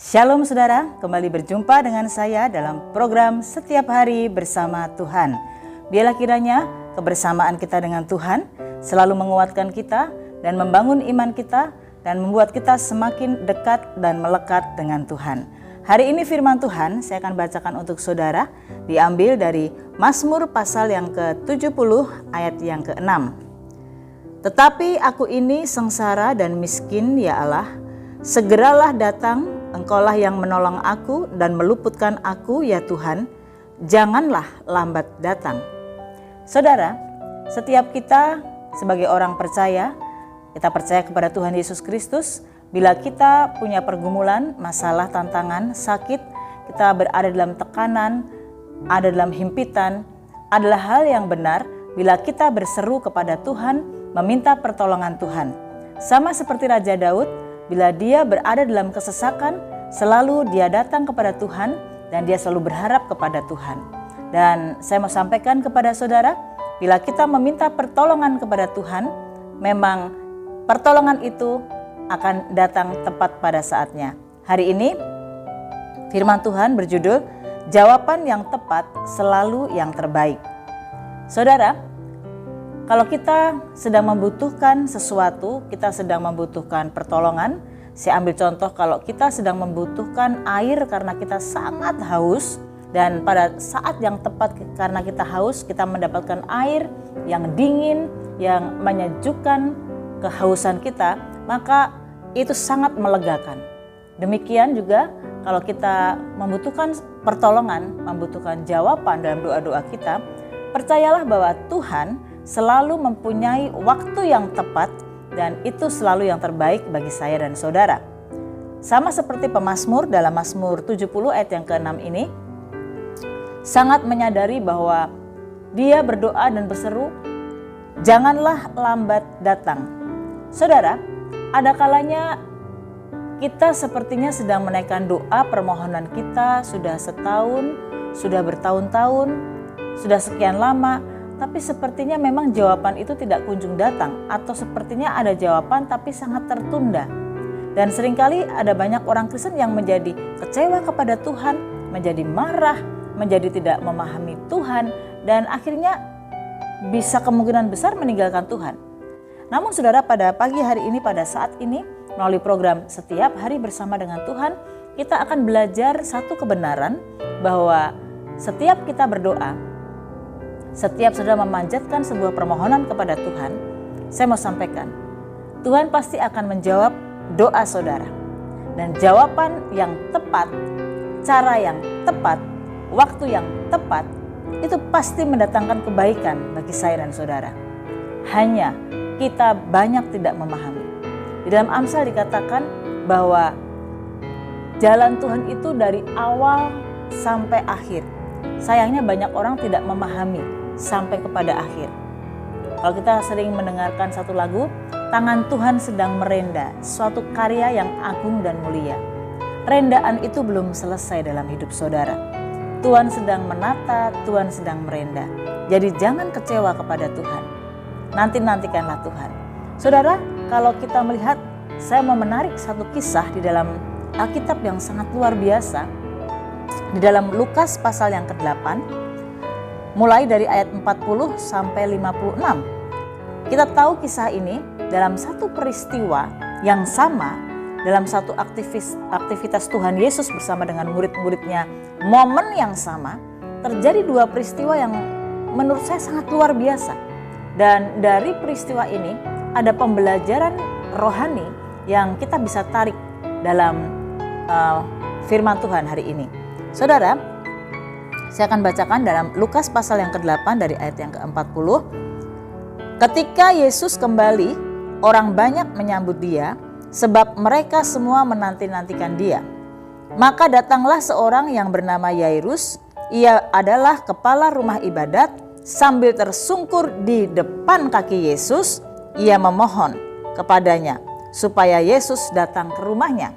Shalom saudara, kembali berjumpa dengan saya dalam program Setiap Hari Bersama Tuhan. Biarlah kiranya kebersamaan kita dengan Tuhan selalu menguatkan kita dan membangun iman kita dan membuat kita semakin dekat dan melekat dengan Tuhan. Hari ini firman Tuhan saya akan bacakan untuk saudara, diambil dari Mazmur pasal yang ke-70 ayat yang ke-6. Tetapi aku ini sengsara dan miskin ya Allah, segeralah datang, Engkaulah yang menolong aku dan meluputkan aku ya Tuhan, janganlah lambat datang. Saudara, setiap kita sebagai orang percaya, kita percaya kepada Tuhan Yesus Kristus. Bila kita punya pergumulan, masalah, tantangan, sakit, kita berada dalam tekanan, ada dalam himpitan, adalah hal yang benar bila kita berseru kepada Tuhan, meminta pertolongan Tuhan. Sama seperti Raja Daud, bila dia berada dalam kesesakan, selalu dia datang kepada Tuhan dan dia selalu berharap kepada Tuhan. Dan saya mau sampaikan kepada saudara, bila kita meminta pertolongan kepada Tuhan, memang pertolongan itu akan datang tepat pada saatnya. Hari ini firman Tuhan berjudul, jawaban yang tepat selalu yang terbaik. Saudara, kalau kita sedang membutuhkan sesuatu, kita sedang membutuhkan pertolongan. Saya ambil contoh, kalau kita sedang membutuhkan air karena kita sangat haus, dan pada saat yang tepat karena kita haus, kita mendapatkan air yang dingin, yang menyejukkan kehausan kita, maka itu sangat melegakan. Demikian juga kalau kita membutuhkan pertolongan, membutuhkan jawaban dalam doa-doa kita, percayalah bahwa Tuhan selalu mempunyai waktu yang tepat dan itu selalu yang terbaik bagi saya dan saudara. Sama seperti pemazmur dalam Mazmur 70 ayat yang ke-6 ini, sangat menyadari bahwa dia berdoa dan berseru, janganlah lambat datang. Saudara, ada kalanya kita sepertinya sedang menaikkan doa permohonan kita sudah setahun, sudah bertahun-tahun, sudah sekian lama, tapi sepertinya memang jawaban itu tidak kunjung datang, atau sepertinya ada jawaban tapi sangat tertunda. Dan seringkali ada banyak orang Kristen yang menjadi kecewa kepada Tuhan, menjadi marah, menjadi tidak memahami Tuhan, dan akhirnya bisa kemungkinan besar meninggalkan Tuhan. Namun saudara, pada pagi hari ini, pada saat ini, melalui program Setiap Hari Bersama dengan Tuhan, kita akan belajar satu kebenaran bahwa setiap kita berdoa, setiap saudara memanjatkan sebuah permohonan kepada Tuhan, saya mau sampaikan, Tuhan pasti akan menjawab doa saudara. Dan jawaban yang tepat, cara yang tepat, waktu yang tepat, itu pasti mendatangkan kebaikan bagi saya dan saudara. Hanya kita banyak tidak memahami. Di dalam Amsal dikatakan bahwa jalan Tuhan itu dari awal sampai akhir. Sayangnya banyak orang tidak memahami sampai kepada akhir. Kalau kita sering mendengarkan satu lagu, tangan Tuhan sedang merenda, suatu karya yang agung dan mulia. Rendaan itu belum selesai dalam hidup saudara. Tuhan sedang menata, Tuhan sedang merenda. Jadi jangan kecewa kepada Tuhan. Nanti-nantikanlah Tuhan. Saudara, kalau kita melihat, saya mau menarik satu kisah di dalam Alkitab yang sangat luar biasa. Di dalam Lukas pasal yang ke-8, mulai dari ayat 40 sampai 56. Kita tahu kisah ini dalam satu peristiwa yang sama, dalam satu aktivitas Tuhan Yesus bersama dengan murid-muridnya, momen yang sama, terjadi dua peristiwa yang menurut saya sangat luar biasa. Dan dari peristiwa ini ada pembelajaran rohani yang kita bisa tarik dalam firman Tuhan hari ini. Saudara, saya akan bacakan dalam Lukas pasal yang ke-8 dari ayat yang ke-40. Ketika Yesus kembali, orang banyak menyambut dia, sebab mereka semua menanti-nantikan dia. Maka datanglah seorang yang bernama Yairus, ia adalah kepala rumah ibadat, sambil tersungkur di depan kaki Yesus, ia memohon kepadanya supaya Yesus datang ke rumahnya.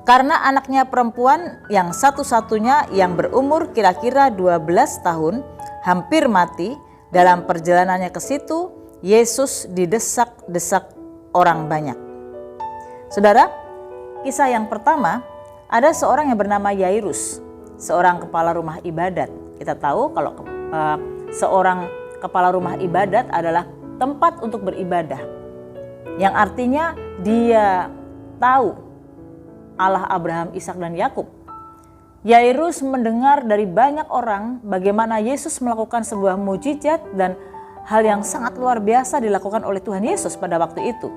Karena anaknya perempuan yang satu-satunya yang berumur kira-kira 12 tahun hampir mati, dalam perjalanannya ke situ Yesus didesak-desak orang banyak. Saudara, kisah yang pertama, ada seorang yang bernama Yairus, seorang kepala rumah ibadat. Kita tahu kalau seorang kepala rumah ibadat adalah tempat untuk beribadah, yang artinya dia tahu Allah Abraham, Ishak dan Yakub. Yairus mendengar dari banyak orang bagaimana Yesus melakukan sebuah mujizat dan hal yang sangat luar biasa dilakukan oleh Tuhan Yesus pada waktu itu.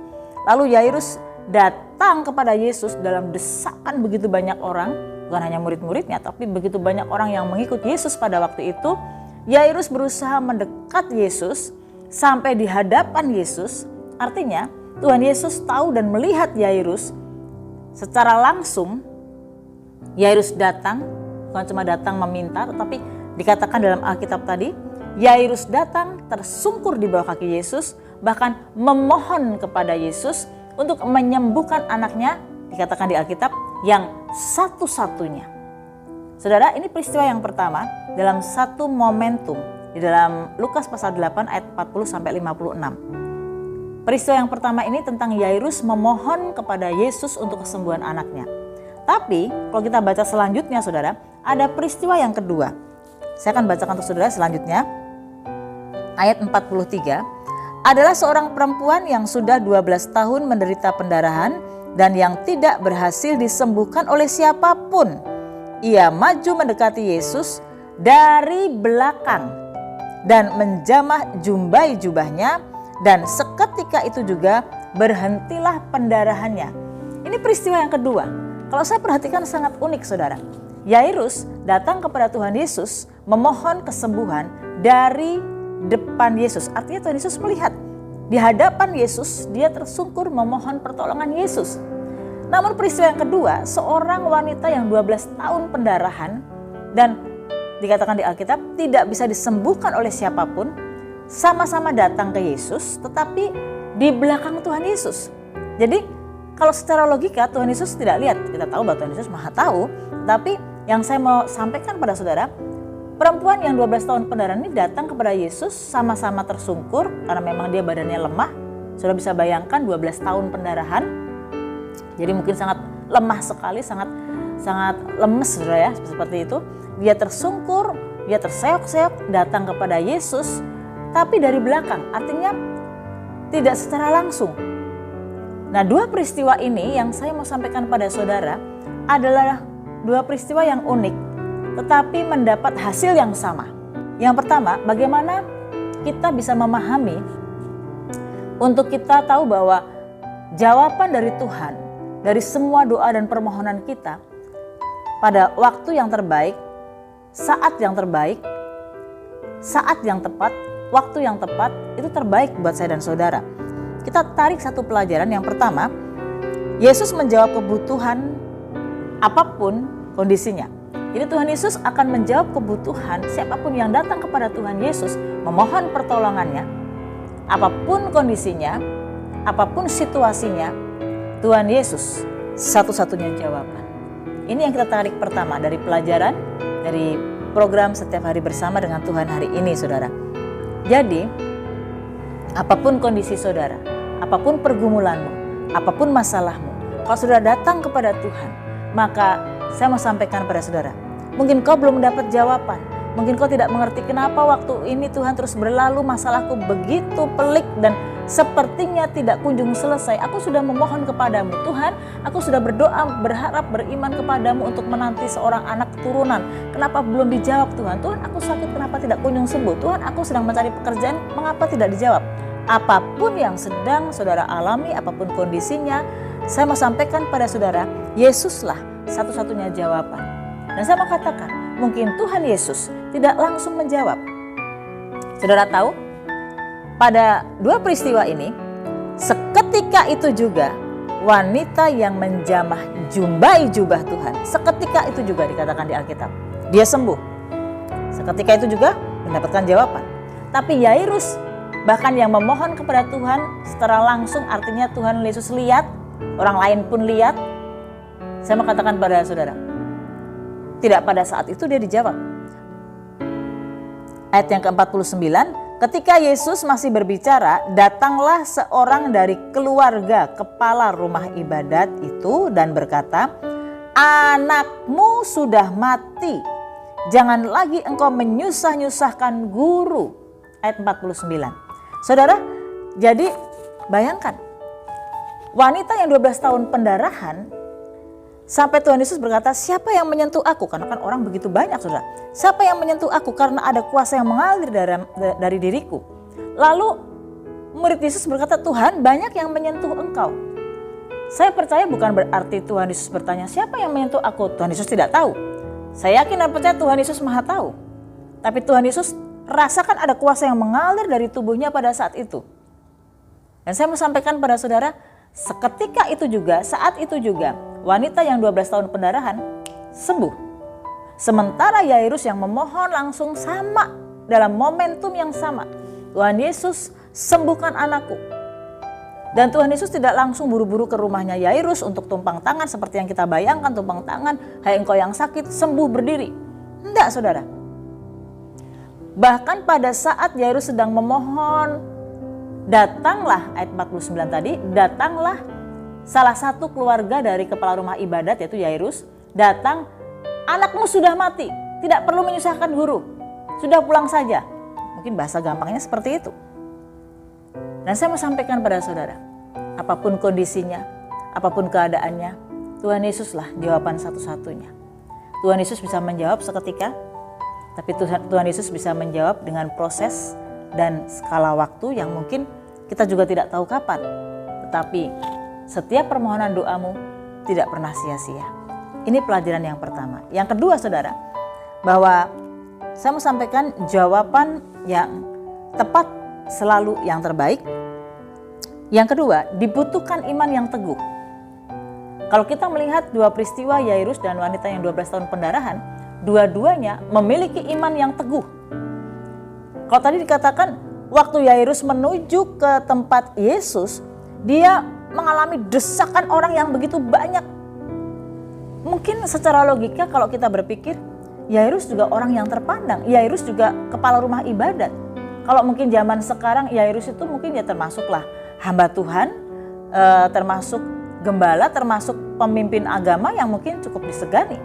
Lalu Yairus datang kepada Yesus dalam desakan begitu banyak orang, bukan hanya murid-muridnya, tapi begitu banyak orang yang mengikut Yesus pada waktu itu. Yairus berusaha mendekat Yesus sampai di hadapan Yesus. Artinya Tuhan Yesus tahu dan melihat Yairus secara langsung. Yairus datang, bukan cuma datang meminta, tetapi dikatakan dalam Alkitab tadi, Yairus datang tersungkur di bawah kaki Yesus, bahkan memohon kepada Yesus untuk menyembuhkan anaknya, dikatakan di Alkitab, yang satu-satunya. Saudara, ini peristiwa yang pertama dalam satu momentum di dalam Lukas pasal 8 ayat 40-56. Peristiwa yang pertama ini tentang Yairus memohon kepada Yesus untuk kesembuhan anaknya. Tapi kalau kita baca selanjutnya saudara, ada peristiwa yang kedua. Saya akan bacakan untuk saudara selanjutnya. Ayat 43, adalah seorang perempuan yang sudah 12 tahun menderita pendarahan dan yang tidak berhasil disembuhkan oleh siapapun. Ia maju mendekati Yesus dari belakang dan menjamah jumbai jubahnya, dan seketika itu juga berhentilah pendarahannya. Ini peristiwa yang kedua. Kalau saya perhatikan sangat unik saudara. Yairus datang kepada Tuhan Yesus memohon kesembuhan dari depan Yesus. Artinya Tuhan Yesus melihat. Di hadapan Yesus dia tersungkur memohon pertolongan Yesus. Namun peristiwa yang kedua, seorang wanita yang 12 tahun pendarahan dan dikatakan di Alkitab tidak bisa disembuhkan oleh siapapun, sama-sama datang ke Yesus tetapi di belakang Tuhan Yesus. Jadi kalau secara logika Tuhan Yesus tidak lihat, kita tahu bahwa Tuhan Yesus Maha tahu, tapi yang saya mau sampaikan pada saudara, perempuan yang 12 tahun pendarahan ini datang kepada Yesus sama-sama tersungkur karena memang dia badannya lemah. Sudah bisa bayangkan 12 tahun pendarahan. Jadi mungkin sangat lemah sekali, sangat lemes saudara ya, seperti itu. Dia tersungkur, dia terseok-seok datang kepada Yesus, tapi dari belakang, artinya tidak secara langsung. Nah, dua peristiwa ini yang saya mau sampaikan pada saudara adalah dua peristiwa yang unik, tetapi mendapat hasil yang sama. Yang pertama, bagaimana kita bisa memahami untuk kita tahu bahwa jawaban dari Tuhan, dari semua doa dan permohonan kita pada waktu yang terbaik, saat yang terbaik, saat yang tepat, waktu yang tepat, itu terbaik buat saya dan saudara. Kita tarik satu pelajaran. Yang pertama, Yesus menjawab kebutuhan apapun kondisinya. Jadi Tuhan Yesus akan menjawab kebutuhan siapapun yang datang kepada Tuhan Yesus memohon pertolongannya. Apapun kondisinya, apapun situasinya, Tuhan Yesus satu-satunya jawaban. Ini yang kita tarik pertama dari pelajaran dari program Setiap Hari Bersama dengan Tuhan hari ini saudara. Jadi apapun kondisi saudara, apapun pergumulanmu, apapun masalahmu, kalau saudara datang kepada Tuhan, maka saya mau sampaikan pada saudara, mungkin kau belum mendapat jawaban, mungkin kau tidak mengerti kenapa waktu ini Tuhan terus berlalu, masalahku begitu pelik dan sepertinya tidak kunjung selesai. Aku sudah memohon kepadamu Tuhan, aku sudah berdoa, berharap, beriman kepadamu untuk menanti seorang anak keturunan. Kenapa belum dijawab Tuhan? Tuhan, aku sakit, kenapa tidak kunjung sembuh? Tuhan, aku sedang mencari pekerjaan, mengapa tidak dijawab? Apapun yang sedang saudara alami, apapun kondisinya, saya mau sampaikan pada saudara, Yesuslah satu-satunya jawaban. Dan saya mau katakan, mungkin Tuhan Yesus tidak langsung menjawab. Saudara tahu, pada dua peristiwa ini, seketika itu juga wanita yang menjamah jumbai jubah Tuhan, seketika itu juga dikatakan di Alkitab, dia sembuh. Seketika itu juga mendapatkan jawaban. Tapi Yairus bahkan yang memohon kepada Tuhan secara langsung, artinya Tuhan Yesus lihat, orang lain pun lihat. Saya mau katakan pada saudara, tidak pada saat itu dia dijawab. Ayat yang ke-49, Ketika Yesus masih berbicara, datanglah seorang dari keluarga kepala rumah ibadat itu dan berkata, "Anakmu sudah mati. Jangan lagi engkau menyusah-nyusahkan guru." Ayat 49. Saudara, jadi bayangkan, wanita yang 12 tahun pendarahan, sampai Tuhan Yesus berkata, "Siapa yang menyentuh aku?" Karena kan orang begitu banyak, saudara. "Siapa yang menyentuh aku? Karena ada kuasa yang mengalir dari diriku." Lalu murid Yesus berkata, "Tuhan, banyak yang menyentuh engkau." Saya percaya bukan berarti Tuhan Yesus bertanya, "Siapa yang menyentuh aku?" Tuhan Yesus tidak tahu. Saya yakin dan percaya Tuhan Yesus Maha tahu. Tapi Tuhan Yesus rasakan ada kuasa yang mengalir dari tubuhnya pada saat itu. Dan saya mau sampaikan pada saudara, seketika itu juga, saat itu juga, wanita yang 12 tahun pendarahan sembuh. Sementara Yairus yang memohon langsung sama, dalam momentum yang sama. "Tuhan Yesus, sembuhkan anakku." Dan Tuhan Yesus tidak langsung buru-buru ke rumahnya Yairus untuk tumpang tangan seperti yang kita bayangkan, tumpang tangan, "Hai engkau yang sakit, sembuh berdiri." Tidak, saudara. Bahkan pada saat Yairus sedang memohon, datanglah, ayat 49 tadi, datanglah salah satu keluarga dari kepala rumah ibadat yaitu Yairus, datang, "Anakmu sudah mati, tidak perlu menyusahkan guru, sudah pulang saja." Mungkin bahasa gampangnya seperti itu. Dan saya mau sampaikan pada saudara, apapun kondisinya, apapun keadaannya, Tuhan Yesuslah jawaban satu-satunya. Tuhan Yesus bisa menjawab seketika, tapi Tuhan Yesus bisa menjawab dengan proses dan skala waktu yang mungkin kita juga tidak tahu kapan. Tetapi setiap permohonan doamu tidak pernah sia-sia. Ini pelajaran yang pertama. Yang kedua, saudara, bahwa saya mau sampaikan jawaban yang tepat selalu yang terbaik. Yang kedua, dibutuhkan iman yang teguh. Kalau kita melihat dua peristiwa Yairus dan wanita yang 12 tahun pendarahan, dua-duanya memiliki iman yang teguh. Kalau tadi dikatakan waktu Yairus menuju ke tempat Yesus, dia mengalami desakan orang yang begitu banyak. Mungkin secara logika kalau kita berpikir, Yairus juga orang yang terpandang, Yairus juga kepala rumah ibadat. Kalau mungkin zaman sekarang Yairus itu mungkin ya termasuklah hamba Tuhan, termasuk gembala, termasuk pemimpin agama yang mungkin cukup disegani.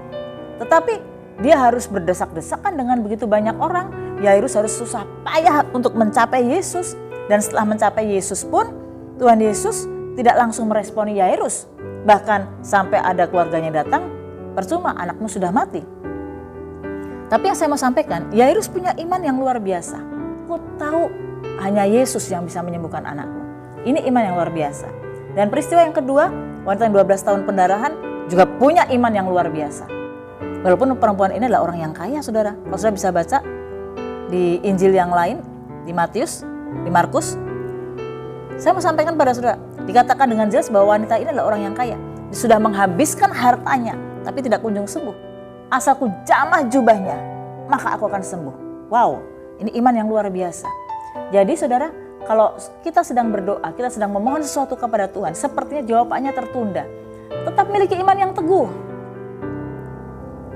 Tetapi dia harus berdesak-desakan dengan begitu banyak orang. Yairus harus susah payah untuk mencapai Yesus. Dan setelah mencapai Yesus pun, Tuhan Yesus tidak langsung meresponi Yairus. Bahkan sampai ada keluarganya datang, "Percuma, anakmu sudah mati." Tapi yang saya mau sampaikan, Yairus punya iman yang luar biasa. "Aku tahu hanya Yesus yang bisa menyembuhkan anakku." Ini iman yang luar biasa. Dan peristiwa yang kedua, wanita yang 12 tahun pendarahan juga punya iman yang luar biasa. Walaupun perempuan ini adalah orang yang kaya, saudara. Kalau saudara bisa baca di Injil yang lain, di Matius, di Markus, saya mau sampaikan pada saudara, dikatakan dengan jelas bahwa wanita ini adalah orang yang kaya. Dia sudah menghabiskan hartanya, tapi tidak kunjung sembuh. "Asalku jamah jubahnya, maka aku akan sembuh." Wow, ini iman yang luar biasa. Jadi saudara, kalau kita sedang berdoa, kita sedang memohon sesuatu kepada Tuhan, sepertinya jawabannya tertunda, tetap miliki iman yang teguh.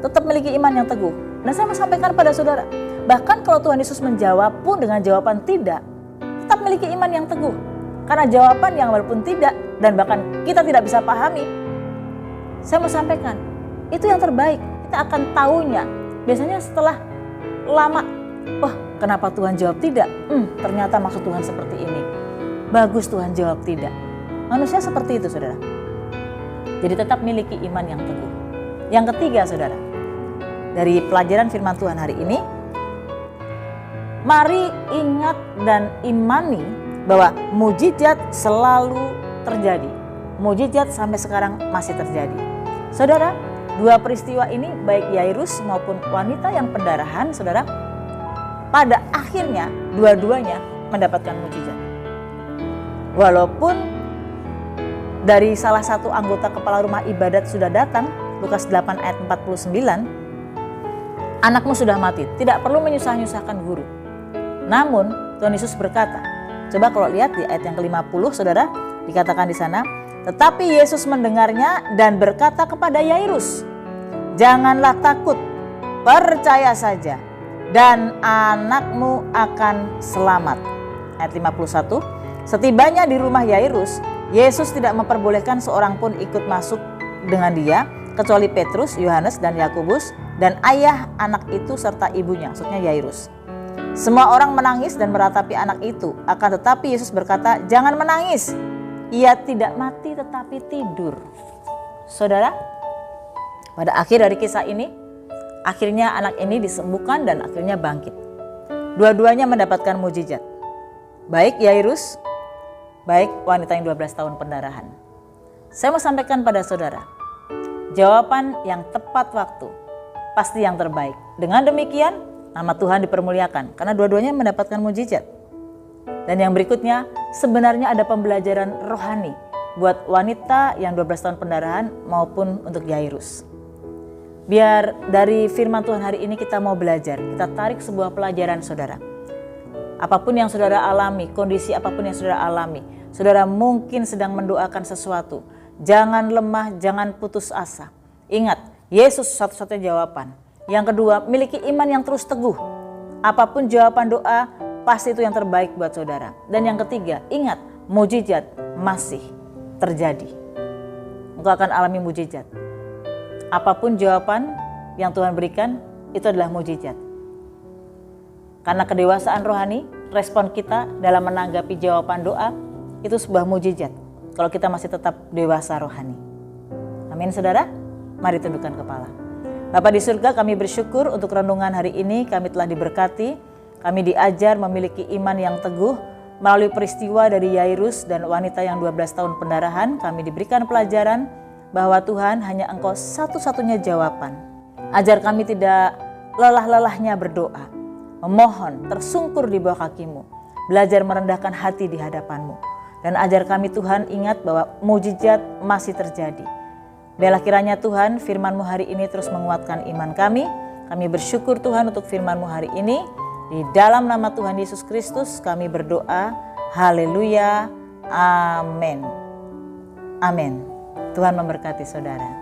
Tetap miliki iman yang teguh. Dan saya mau sampaikan pada saudara, bahkan kalau Tuhan Yesus menjawab pun dengan jawaban tidak, tetap miliki iman yang teguh. Karena jawaban yang walaupun tidak dan bahkan kita tidak bisa pahami, saya mau sampaikan, itu yang terbaik. Kita akan tahunya biasanya setelah lama, "Oh, kenapa Tuhan jawab tidak? Ternyata maksud Tuhan seperti ini. Bagus Tuhan jawab tidak." Manusia seperti itu, saudara. Jadi tetap miliki iman yang teguh. Yang ketiga, saudara, dari pelajaran firman Tuhan hari ini, mari ingat dan imani bahwa mujizat selalu terjadi. Mujizat sampai sekarang masih terjadi. Saudara, dua peristiwa ini baik Yairus maupun wanita yang pendarahan, saudara, pada akhirnya dua-duanya mendapatkan mujizat. Walaupun dari salah satu anggota kepala rumah ibadat sudah datang, Lukas 8 ayat 49, "Anakmu sudah mati, tidak perlu menyusah-nyusahkan guru." Namun Tuhan Yesus berkata, coba kalau lihat di ayat yang ke-50, saudara, dikatakan di sana, "Tetapi Yesus mendengarnya dan berkata kepada Yairus, 'Janganlah takut, percaya saja, dan anakmu akan selamat. Ayat 51, setibanya di rumah Yairus, Yesus tidak memperbolehkan seorang pun ikut masuk dengan dia, kecuali Petrus, Yohanes, dan Yakobus, dan ayah anak itu serta ibunya, maksudnya Yairus. Semua orang menangis dan meratapi anak itu, akan tetapi Yesus berkata, jangan menangis, ia tidak mati tetapi tidur. Saudara, pada akhir dari kisah ini, akhirnya anak ini disembuhkan dan akhirnya bangkit. Dua-duanya mendapatkan mujizat. Baik Yairus, baik wanita yang 12 tahun pendarahan. Saya mau sampaikan pada saudara, jawaban yang tepat waktu pasti yang terbaik. Dengan demikian, nama Tuhan dipermuliakan karena dua-duanya mendapatkan mujizat. Dan yang berikutnya, sebenarnya ada pembelajaran rohani buat wanita yang 12 tahun pendarahan maupun untuk Yairus. Biar dari firman Tuhan hari ini kita mau belajar, kita tarik sebuah pelajaran saudara. Apapun yang saudara alami, kondisi apapun yang saudara alami, saudara mungkin sedang mendoakan sesuatu. Jangan lemah, jangan putus asa. Ingat, Yesus satu-satunya jawaban. Yang kedua, miliki iman yang terus teguh. Apapun jawaban doa, pasti itu yang terbaik buat saudara. Dan yang ketiga, ingat, mujizat masih terjadi. Engkau akan alami mujizat. Apapun jawaban yang Tuhan berikan, itu adalah mujizat. Karena kedewasaan rohani, respon kita dalam menanggapi jawaban doa, itu sebuah mujizat. Kalau kita masih tetap dewasa rohani. Amin saudara, mari tundukkan kepala. Bapa di surga, kami bersyukur untuk renungan hari ini, kami telah diberkati, kami diajar memiliki iman yang teguh, melalui peristiwa dari Yairus dan wanita yang 12 tahun pendarahan, kami diberikan pelajaran bahwa Tuhan hanya Engkau satu-satunya jawaban. Ajar kami tidak lelah-lelahnya berdoa, memohon, tersungkur di bawah kaki-Mu, belajar merendahkan hati di hadapan-Mu. Dan ajar kami Tuhan ingat bahwa mujizat masih terjadi. Biarlah kiranya Tuhan firman-Mu hari ini terus menguatkan iman kami. Kami bersyukur Tuhan untuk firman-Mu hari ini. Di dalam nama Tuhan Yesus Kristus kami berdoa. Haleluya. Amin. Amin. Tuhan memberkati saudara.